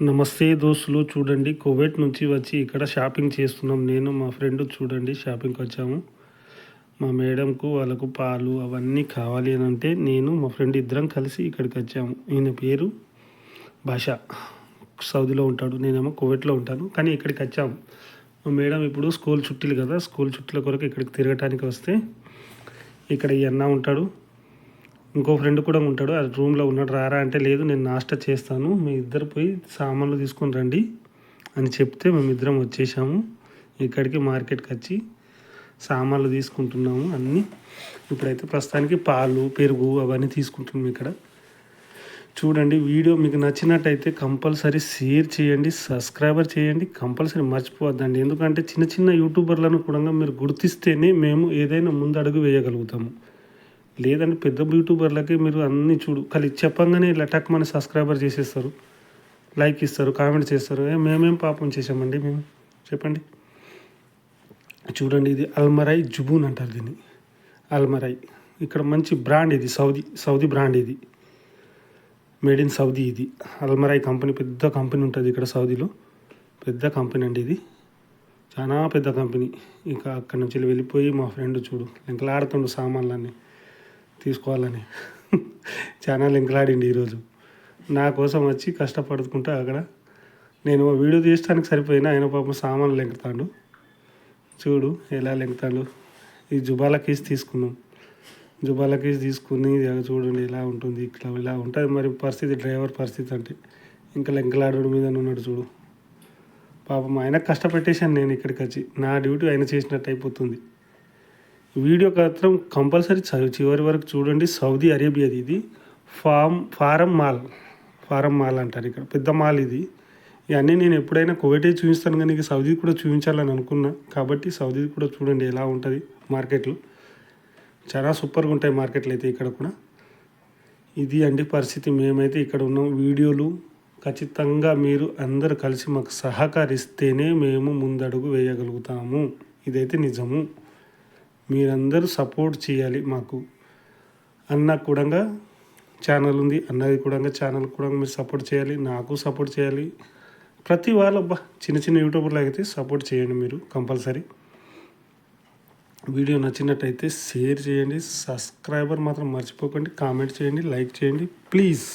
నమస్తే దోస్తులు, చూడండి కువైట్ నుంచి వచ్చి ఇక్కడ షాపింగ్ చేస్తున్నాం. నేను మా ఫ్రెండ్ చూడండి షాపింగ్కి వచ్చాము. మా మేడంకు వాళ్ళకు పాలు అవన్నీ కావాలి అని అంటే నేను మా ఫ్రెండ్ ఇద్దరం కలిసి ఇక్కడికి వచ్చాము. ఈయన పేరు భాషా, సౌదీలో ఉంటాడు, నేనేమో కువైట్లో ఉంటాను. కానీ ఇక్కడికి వచ్చాము. మా మేడం ఇప్పుడు స్కూల్ చుట్టీలు కదా, స్కూల్ చుట్టీల కొరకు ఇక్కడికి తిరగటానికి వస్తే ఇక్కడ ఈ అన్న ఉంటాడు, ఇంకో ఫ్రెండ్ కూడా ఉంటాడు, ఆ రూమ్లో ఉన్నాడు. రారా అంటే లేదు నేను నాస్టా చేస్తాను, మీ ఇద్దరు పోయి సామాన్లు తీసుకొని రండి అని చెప్తే మేమిద్దరం వచ్చేసాము. ఇక్కడికి మార్కెట్కి వచ్చి సామాన్లు తీసుకుంటున్నాము అన్నీ. ఇప్పుడైతే ప్రస్తుతానికి పాలు పెరుగు అవన్నీ తీసుకుంటున్నాము ఇక్కడ. చూడండి, వీడియో మీకు నచ్చినట్టయితే కంపల్సరీ షేర్ చేయండి, సబ్స్క్రైబర్ చేయండి, కంపల్సరీ మర్చిపోవద్దండి. ఎందుకంటే చిన్న చిన్న యూట్యూబర్లను కూడా మీరు గుర్తిస్తేనే మేము ఏదైనా ముందు అడుగు వేయగలుగుతాము. లేదంటే పెద్ద యూట్యూబర్లకి మీరు అన్నీ కలిసి చెప్పంగానే లటక్ మన సబ్స్క్రైబర్ చేసేస్తారు, లైక్ ఇస్తారు, కామెంట్ చేస్తారు. మేమేం పాపం చేసామండి మేము, చెప్పండి. చూడండి, ఇది అల్మరై జుబూన్ అంటారు దీన్ని, అల్మరై. ఇక్కడ మంచి బ్రాండ్, ఇది సౌదీ బ్రాండ్, ఇది మేడ్ ఇన్ సౌదీ. ఇది అల్మరై కంపెనీ, పెద్ద కంపెనీ ఉంటుంది ఇక్కడ సౌదీలో, పెద్ద కంపెనీ అండి ఇది, చాలా పెద్ద కంపెనీ. ఇంకా అక్కడి నుంచి వెళ్ళిపోయి మా ఫ్రెండ్ చూడు ఇంకలాడుతుండు సామాన్లన్నీ తీసుకోవాలని చాలా లింకలాడిండి ఈరోజు. నా కోసం వచ్చి కష్టపడుకుంటా అక్కడ నేను వీడియో తీయడానికి సరిపోయినా ఆయన పాపం సామాన్లు లెంకుతాడు. చూడు ఎలా లెంకుతాడు. ఈ జుబాల కేసు తీసుకున్నాం, జుబాల కేసు తీసుకుని చూడండి ఎలా ఉంటుంది, ఇట్లా ఇలా ఉంటుంది మరి పరిస్థితి, డ్రైవర్ పరిస్థితి అంటే. ఇంకా లెంకలాడడం మీద ఉన్నాడు చూడు. పాపం ఆయన కష్టపెట్టేశాను నేను ఇక్కడికి వచ్చి, నా డ్యూటీ ఆయన చేసినట్టు అయిపోతుంది. వీడియో మాత్రం కంపల్సరీ చివరి వరకు చూడండి. సౌదీ అరేబియాది ఇది, ఫారం మాల్ అంటారు ఇక్కడ, పెద్ద మాల్ ఇది. ఇవన్నీ నేను ఎప్పుడైనా కువైటే చూపిస్తాను, కానీ సౌదీ కూడా చూపించాలని అనుకున్నా. కాబట్టి సౌదీ కూడా చూడండి ఎలా ఉంటుంది మార్కెట్లు, చాలా సూపర్గా ఉంటాయి మార్కెట్లు అయితే ఇక్కడ కూడా. ఇది అండి పరిస్థితి. మేమైతే ఇక్కడ ఉన్నాం. వీడియోలు ఖచ్చితంగా మీరు అందరు కలిసి మాకు సహకరిస్తేనే మేము ముందడుగు వేయగలుగుతాము. ఇదైతే నిజము. మీరందరూ సపోర్ట్ చేయాలి మాకు. అన్న కూడా ఛానల్ ఉంది, అన్నది కూడా ఛానల్ కూడా మీరు సపోర్ట్ చేయాలి, నాకు సపోర్ట్ చేయాలి. ప్రతి వాళ్ళు చిన్న చిన్న యూట్యూబర్లు అయితే సపోర్ట్ చేయండి మీరు కంపల్సరీ. వీడియో నచ్చినట్టయితే షేర్ చేయండి, సబ్స్క్రైబర్ మాత్రం మర్చిపోకండి, కామెంట్ చేయండి, లైక్ చేయండి ప్లీజ్.